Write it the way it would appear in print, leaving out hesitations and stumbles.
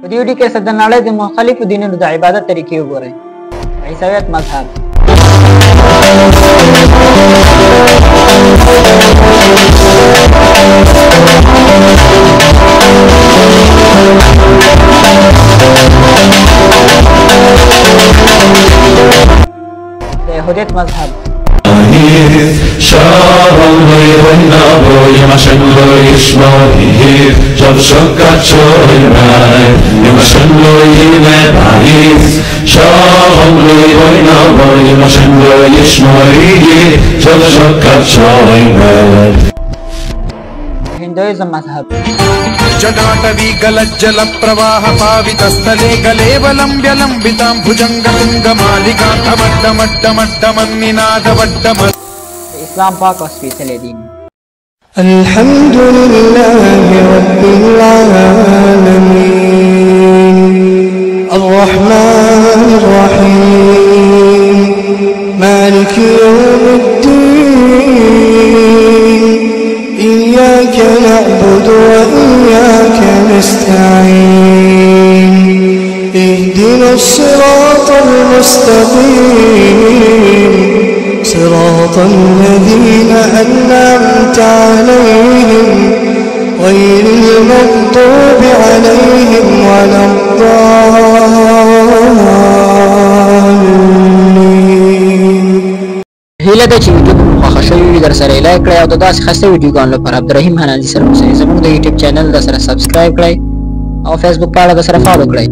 په دې ویډیو کې د نړۍ د مختلفو دینونو د عبادت طریقې وګورئ. عیسویت مذهب، د یهودیت مذهب، हिंदुइज्म मजहब, जटाटवी गलज्जल प्रवाह पावितस्थले गलेवलम्ब्य लम्बितां भुजङ्गतुङ्गमालिकान्तमड्डमड्डमड्डमन्निनादवड्डम इस्लाम पाक और स्पेशल दीन। अल्हम्दुलिल्लाहि रब्बिल आलमीन अर्रहमानिर रहीम मालिकी यौमिद्दीन इय्याका नअबुदु व इय्याका नस्तa'ीन इहदिनास सिरातल मुस्तक़ीम صراط الذين أنعمت عليهم غير المغضوب عليهم ولا الضالين. هیله ده چې ویډیو مو خوښ شوی در سره لایک کړئ او د داسې خاصه ویډیوګانو لپاره عبدالرحیم حنانزي سره اوسئ. زموږ د یوټیوب چینل در سره سبسکرایب کړئ او فیسبوک پاڼه در سره فالو کړئ.